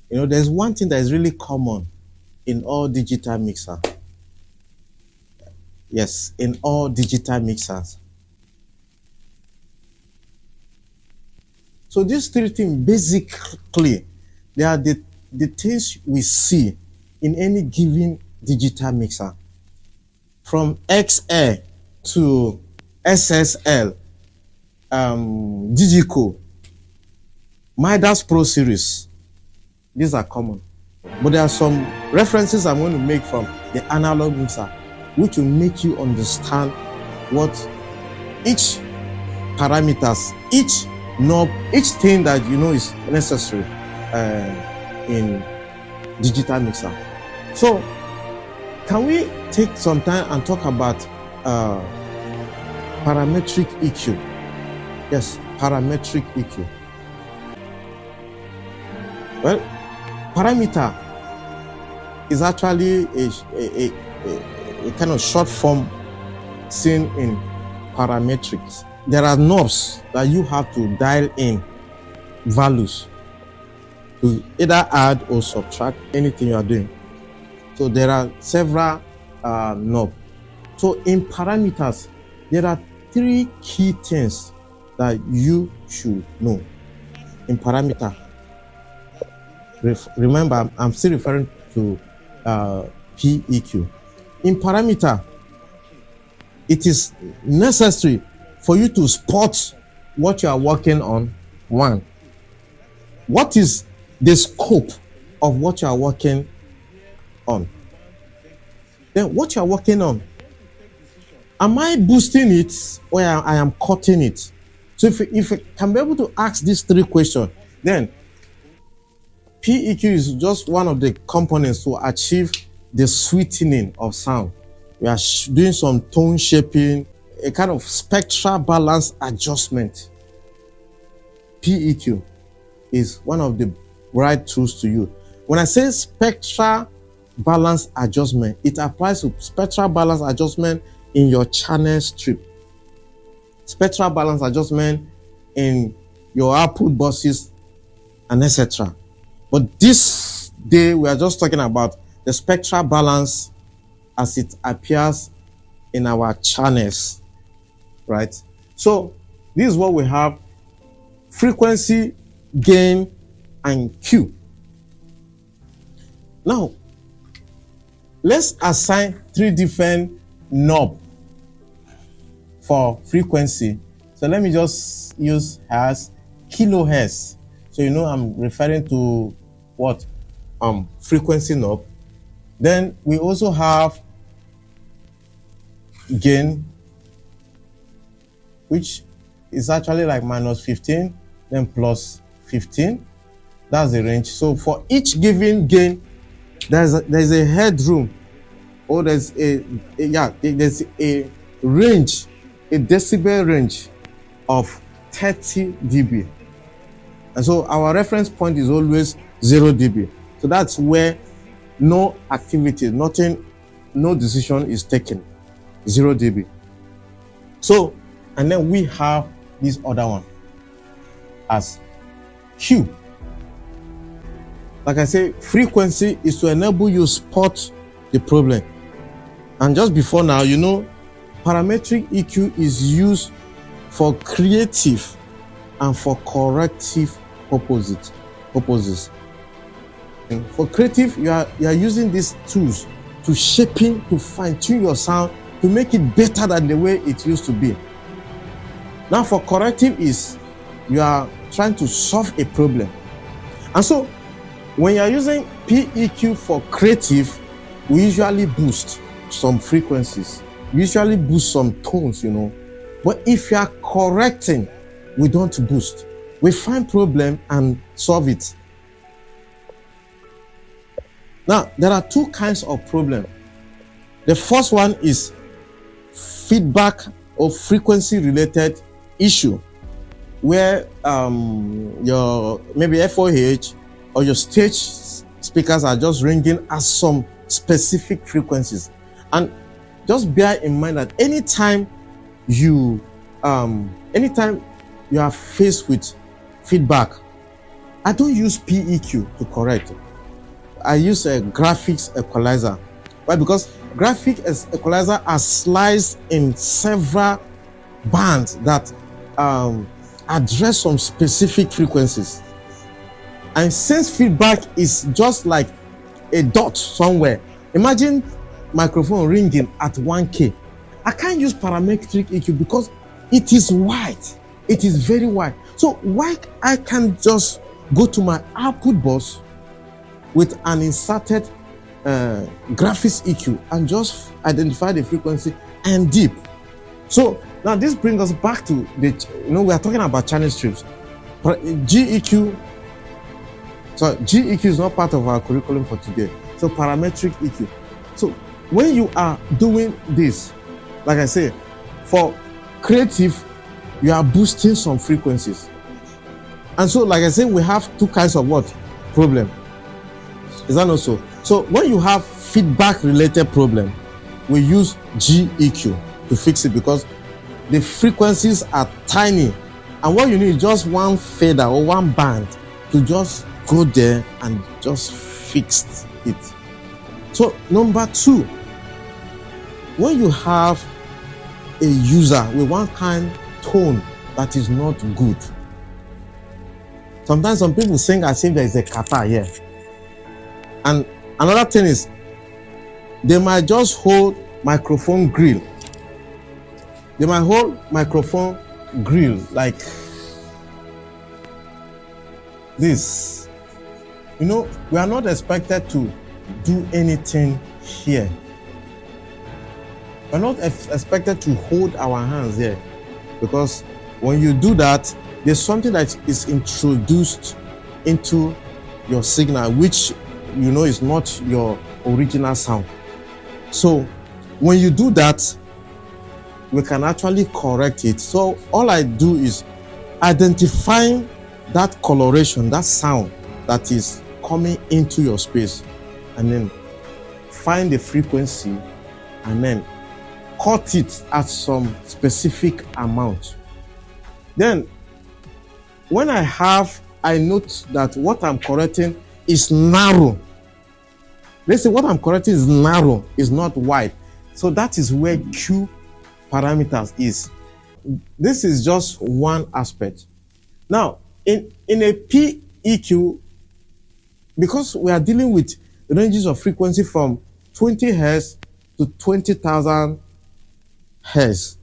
You know, there's one thing that is really common in all digital mixer. Yes, in all digital mixers. So these three things basically, they are the things we see in any given digital mixer. From XL to SSL, Digico, Midas Pro Series. These are common. But there are some references I'm going to make from the analog mixer, which will make you understand what each parameters, each knob, each thing that you know is necessary in digital mixer. So, can we take some time and talk about parametric EQ? Yes, parametric EQ. Well, parameter is actually a kind of short form seen in parametrics. There are knobs that you have to dial in values to either add or subtract anything you are doing. So there are several knobs. So in parameters, there are three key things that you should know in parameter. Remember, I'm still referring to PEQ. In parameter, it is necessary for you to spot what you are working on. One, what is the scope of what you are working on? Then what you are working on, am I boosting it or I am cutting it? So if you can be able to ask these three questions, then PEQ is just one of the components to achieve the sweetening of sound. We are doing some tone shaping, a kind of spectral balance adjustment. PEQ is one of the right tools to use. When I say spectral balance adjustment, it applies to spectral balance adjustment in your channel strip, spectral balance adjustment in your output buses, and etc. But this day we are just talking about the spectral balance as it appears in our channels, right? So this is what we have: frequency, gain, and Q. Now, let's assign three different knobs for frequency. So let me just use as kilohertz. So you know I'm referring to what? Frequency knob. Then we also have gain, which is actually like minus 15, then plus 15. That's the range. So for each given gain, there's a headroom, or there's a range, a decibel range of 30 dB. And so our reference point is always 0 dB. So that's where no activity, nothing, no decision is taken. 0 dB. So, and then we have this other one as Q. Like I say, frequency is to enable you spot the problem. And just before now, you know, parametric EQ is used for creative and for corrective purposes. And for creative, you are using these tools to shaping, to fine-tune your sound, to make it better than the way it used to be. Now for corrective is you are trying to solve a problem. And so when you are using PEQ for creative, we usually boost some frequencies, we usually boost some tones, you know. But if you are correcting, we don't boost. We find problem and solve it. Now, there are two kinds of problem. The first one is feedback or frequency related issue, where your maybe FOH or your stage speakers are just ringing at some specific frequencies. And just bear in mind that anytime you are faced with feedback, I don't use PEQ to correct. I use a graphics equalizer. Why? Because graphics equalizer are sliced in several bands that address some specific frequencies. And since feedback is just like a dot somewhere, imagine microphone ringing at 1K. I can't use parametric EQ because it is wide. It is very wide. So why I can just go to my output bus with an inserted graphics EQ and just identify the frequency and dip. So now this brings us back to the, we are talking about channel strips. GEQ is not part of our curriculum for today. So parametric EQ. So when you are doing this, like I say, for creative, you are boosting some frequencies. And so, like I said, we have two kinds of what? Problem. Is that not so? So when you have feedback related problem, we use GEQ to fix it because the frequencies are tiny. And what you need is just one fader or one band to just go there and just fix it. So number two, when you have a user with one kind tone that is not good, sometimes some people sing as if there is a kata here. And another thing is, they might just hold microphone grill. They might hold microphone grill like this. We are not expected to do anything here. We're not expected to hold our hands here, because when you do that, there's something that is introduced into your signal, which is not your original sound. So when you do that, we can actually correct it. So all I do is identifying that coloration, that sound that is coming into your space, and then find the frequency and then cut it at some specific amount. Then when I note that what I'm correcting is narrow. Let's say what I'm correcting is narrow, is not wide. So that is where Q parameters is. This is just one aspect. Now, in a PEQ, because we are dealing with ranges of frequency from 20 Hz to 20,000 Hz,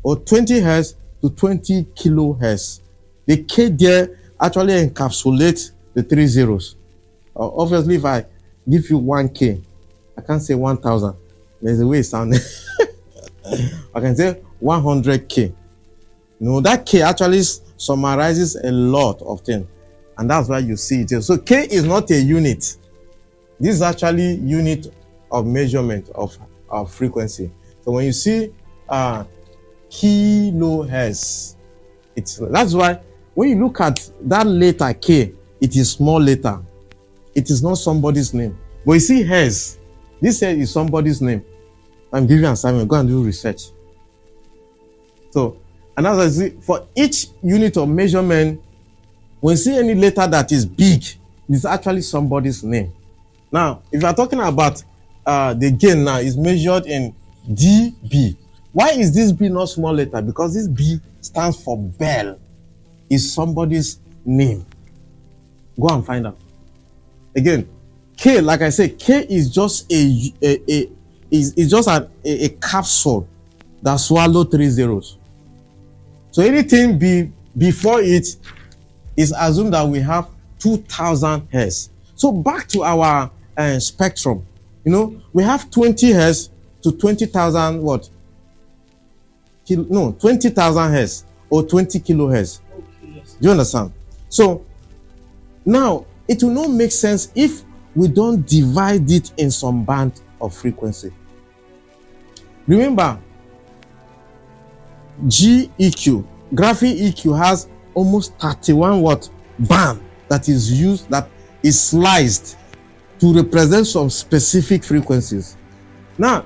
or 20 Hz to 20 kilohertz. The K there actually encapsulates the three zeros. Obviously, if I give you 1K, I can't say 1,000. There's a way it sounds. I can say 100K. That K actually summarizes a lot of things. And that's why you see it here. So K is not a unit. This is actually unit of measurement of frequency. So when you see kilohertz, that's why when you look at that letter K, it is small letter. It is not somebody's name. But you see hertz, this here is somebody's name. I'm giving you an assignment, go and do research. So, and as I see, for each unit of measurement, when you see any letter that is big, it's actually somebody's name. Now, if you are talking about the gain now, is measured in dB. Why is this B not small letter? Because this B stands for bell. Is somebody's name. Go and find out. Again, K, like I said, K is just a capsule that swallows three zeros. So anything before it is assumed that we have 2,000 Hz. So back to our spectrum. We have 20 Hz to 20,000 what? 20,000 Hz or 20 kilohertz. Okay, yes. Do you understand? So now it will not make sense if we don't divide it in some band of frequency. Remember, GEQ, graphic EQ, has almost 31 watt band that is used, that is sliced to represent some specific frequencies. Now,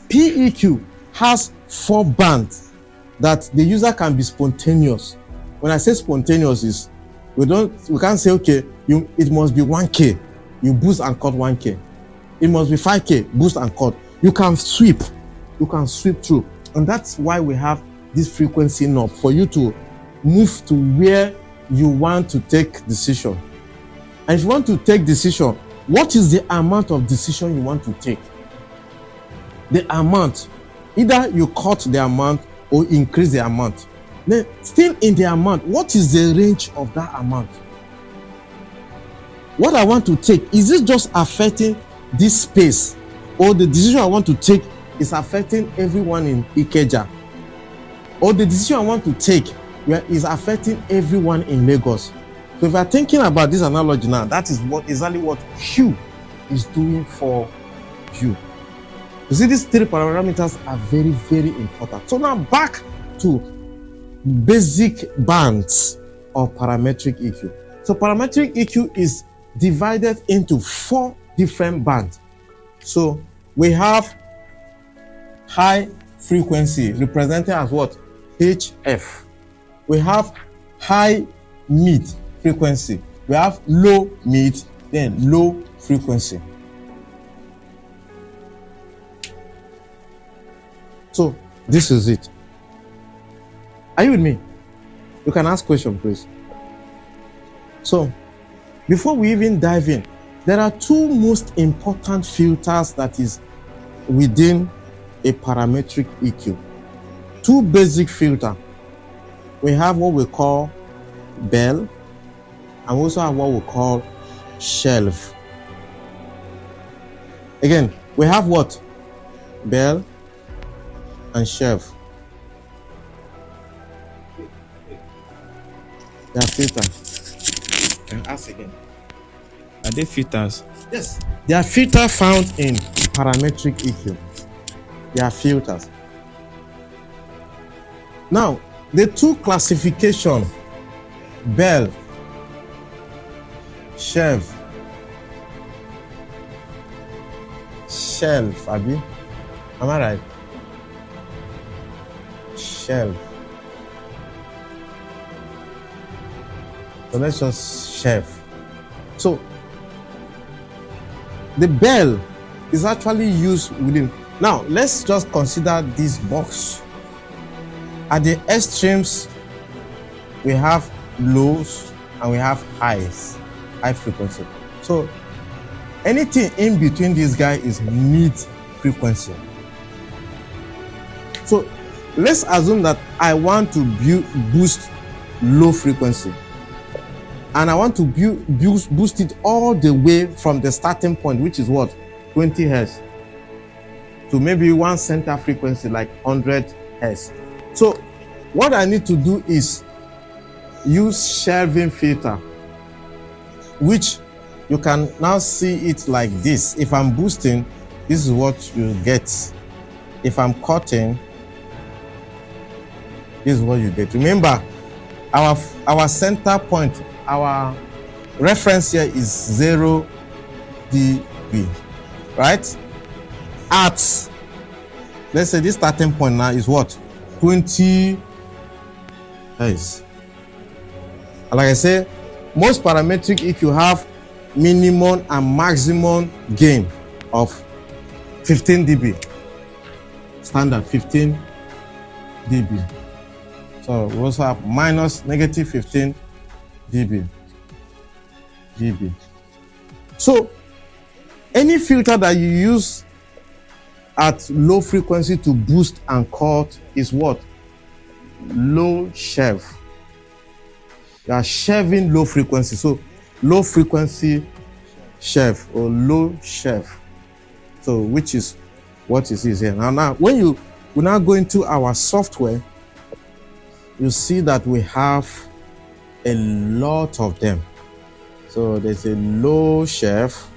PEQ has 4 bands that the user can be spontaneous. When I say spontaneous, is We can't say, okay, it must be 1K. You boost and cut 1K. It must be 5K, boost and cut. You can sweep. You can sweep through. And that's why we have this frequency knob for you to move to where you want to take decision. And if you want to take decision, what is the amount of decision you want to take? The amount. Either you cut the amount or increase the amount. Then, still in the amount, what is the range of that amount? What I want to take, is it just affecting this space? Or the decision I want to take is affecting everyone in Ikeja? Or the decision I want to take is affecting everyone in Lagos? So if you're thinking about this analogy now, that is exactly what Q is doing for you. You see, these three parameters are very, very important. So now back to basic bands of parametric EQ. So parametric EQ is divided into 4 different bands. So we have high frequency represented as what? HF. We have high mid frequency. We have low mid, then low frequency. So this is it. Are you with me? You can ask questions, please. So before we even dive in, there are 2 most important filters that is within a parametric EQ. 2 basic filters. We have what we call bell, and we also have what we call shelf. Again, we have what? Bell and shelf. They are filters. And ask again. Are they filters? Yes. They are filters found in parametric EQ. They are filters. Now, the 2 classification, bell, shelf, Abi? Am I right? Shelf. So let's just shelf. So the bell is actually used within. Now let's just consider this box. At the extremes, we have lows and we have highs, high frequency. So anything in between this guy is mid frequency. So let's assume that I want to boost low frequency, and I want to boost it all the way from the starting point, which is what? 20 Hz, to maybe one center frequency like 100 Hz. So what I need to do is use shelving filter, which you can now see it like this. If I'm boosting, this is what you get. If I'm cutting, this is what you get. Remember, our center point, our reference here is 0 dB, right? At, let's say this starting point now is what? 20 Hz. Like I say, most parametric EQ have minimum and maximum gain of 15 dB. Standard 15 dB. So we also have minus negative 15 dB. So any filter that you use at low frequency to boost and cut is what? Low shelf. You are shelving low frequency. So low frequency shelf or low shelf. So which is what it is here. Now when we now go into our software, you see that we have a lot of them. So there's a low shelf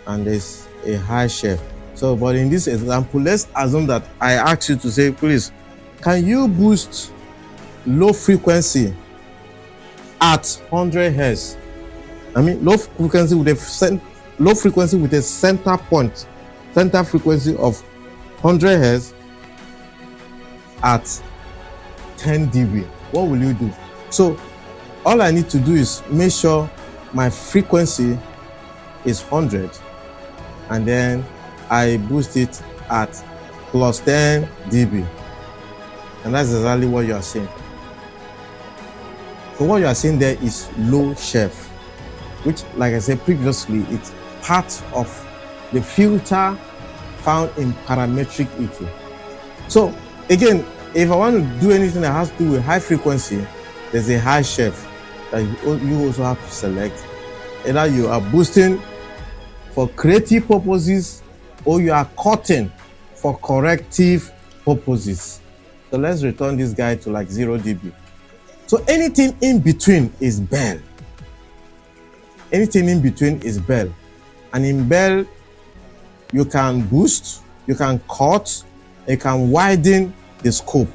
and there's a high shelf. So, but in this example, let's assume that I ask you to say, please, can you boost low frequency at 100 Hz? I mean, low frequency with a center point, center frequency of 100 Hz at 10 dB. What will you do? So All I need to do is make sure my frequency is 100, and then I boost it at plus 10 dB. And that's exactly what you are seeing. So what you are seeing there is low shelf, which, like I said previously, it's part of the filter found in parametric EQ. So again, if I want to do anything that has to do with high frequency, there's a high shelf that you also have to select. Either you are boosting for creative purposes or you are cutting for corrective purposes. So let's return this guy to like 0 dB. So anything in between is bell. Anything in between is bell. And in bell, you can boost, you can cut, you can widen the scope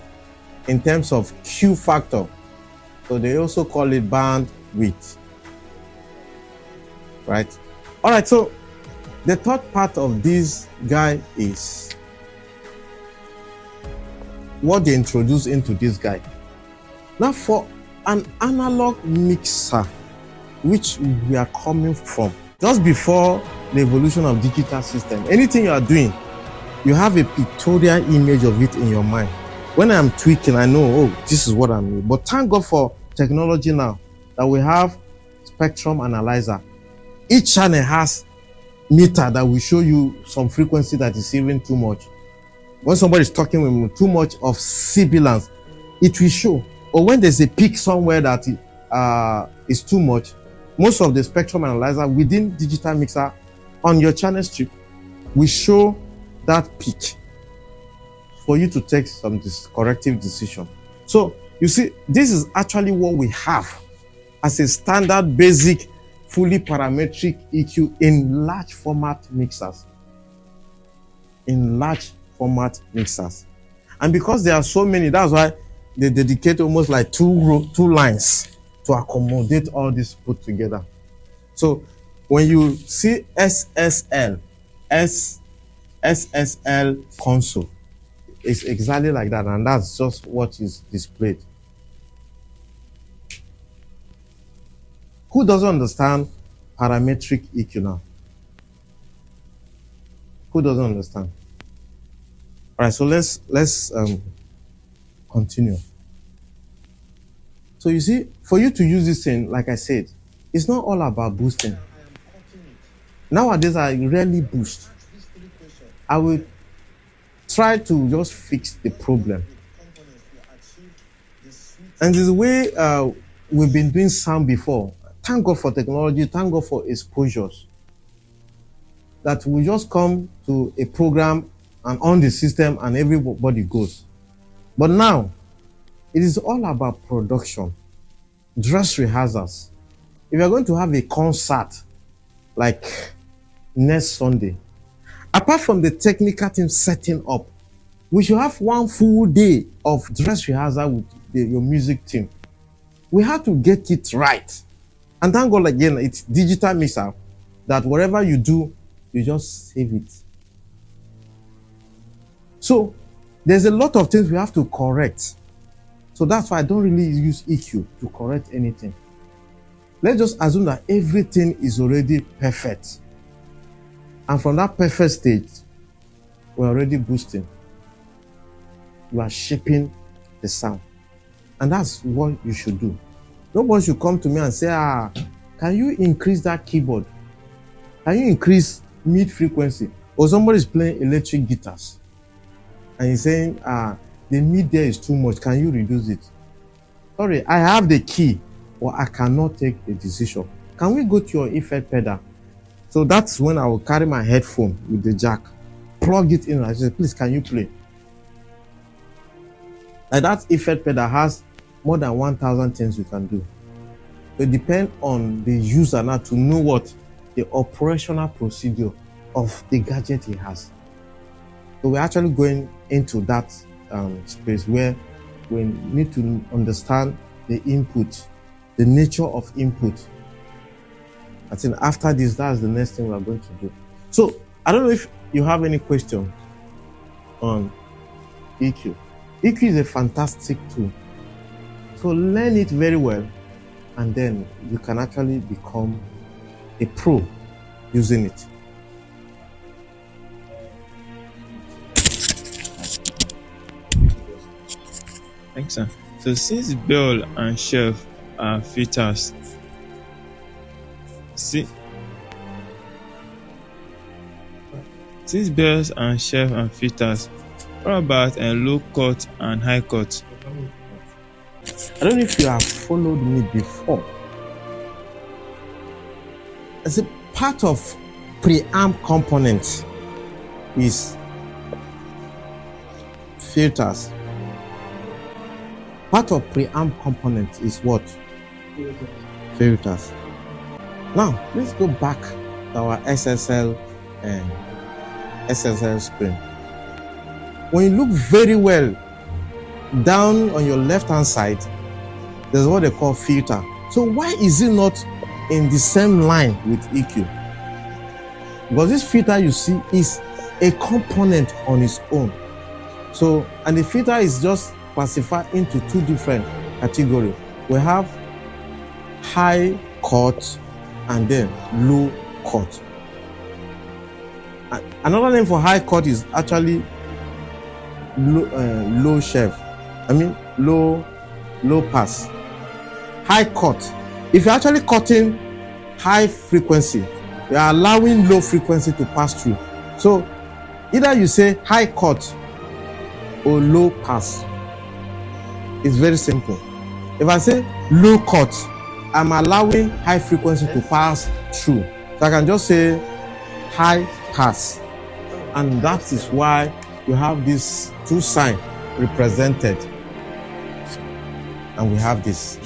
in terms of Q factor. So they also call it bandwidth. Right? All right, so the third part of this guy is what they introduce into this guy. Now, for an analog mixer, which we are coming from, just before the evolution of digital system, anything you are doing, you have a pictorial image of it in your mind. When I'm tweaking, I know, oh, this is what I'm doing. But thank God for technology now that we have spectrum analyzer. Each channel has meter that will show you some frequency that is even too much. When somebody is talking with too much of sibilance, it will show. Or when there's a peak somewhere that is too much, most of the spectrum analyzer within digital mixer on your channel strip will show that peak for you to take some corrective decision. So you see, this is actually what we have as a standard basic fully parametric EQ in large format mixers. In large format mixers. And because there are so many, that's why they dedicate almost like two lines to accommodate all this put together. So when you see SSL console, it's exactly like that, and that's just what is displayed. Who doesn't understand parametric EQ now? Who doesn't understand? All right, so let's continue. So you see, for you to use this thing, like I said, it's not all about boosting. Nowadays, I rarely boost. I will try to just fix the problem. And this is the way we've been doing sound before. Thank God for technology, thank God for exposures. That we just come to a program and on the system and everybody goes. But now, it is all about production, dress rehearsals. If you're going to have a concert like next Sunday, apart from the technical team setting up, we should have one full day of dress rehearsal with your music team. We have to get it right. And thank God again, it's digital mixer that whatever you do, you just save it. So there's a lot of things we have to correct. So that's why I don't really use EQ to correct anything. Let's just assume that everything is already perfect. And from that perfect state, we're already boosting. You are shaping the sound. And that's what you should do. Nobody should come to me and say, can you increase that keyboard? Can you increase mid frequency? Or somebody's playing electric guitars and he's saying, the mid there is too much. Can you reduce it? Sorry, I have the key, or I cannot take a decision. Can we go to your effect pedal? So that's when I will carry my headphone with the jack, plug it in, and I say, please, can you play? And that effect pedal has more than 1,000 things you can do. It depends on the user now to know what the operational procedure of the gadget he has. So we're actually going into that space where we need to understand the input, the nature of input. I think after this, that's the next thing we're going to do. So I don't know if you have any question on EQ. EQ is a fantastic tool. So learn it very well and then you can actually become a pro using it. Thanks, sir. So since bell and shelf are filters, since bells and shelf and filters, what about low cut and high cut? I don't know if you have followed me before. As a part of preamp components is filters. Part of preamp component is what? Filters. Now, let's go back to our SSL and SSL screen. When you look very well down on your left hand side, there's what they call filter. So why is it not in the same line with EQ? Because this filter you see is a component on its own. So, and the filter is just classified into two different categories. We have high cut and then low cut. Another name for high cut is actually low shelf. Low pass. High cut. If you're actually cutting high frequency, you are allowing low frequency to pass through. So either you say high cut or low pass. It's very simple. If I say low cut, I'm allowing high frequency to pass through. So I can just say high pass. And that is why we have these two signs represented. And we have this.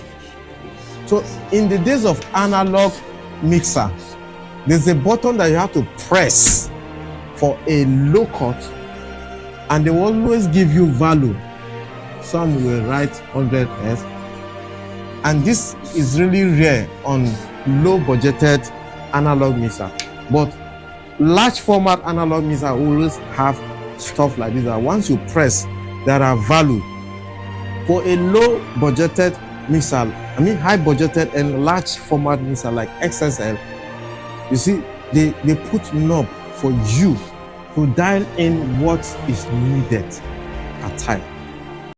So in the days of analog mixer, there's a button that you have to press for a low cut, and they will always give you value. Some will write 100 Hz, and this is really rare on low budgeted analog mixer. But large format analog mixer always have stuff like this. That once you press, there are value. For a low budgeted mixer, high budgeted and large format mixer like XSL, you see, they put knob for you to dial in what is needed at time.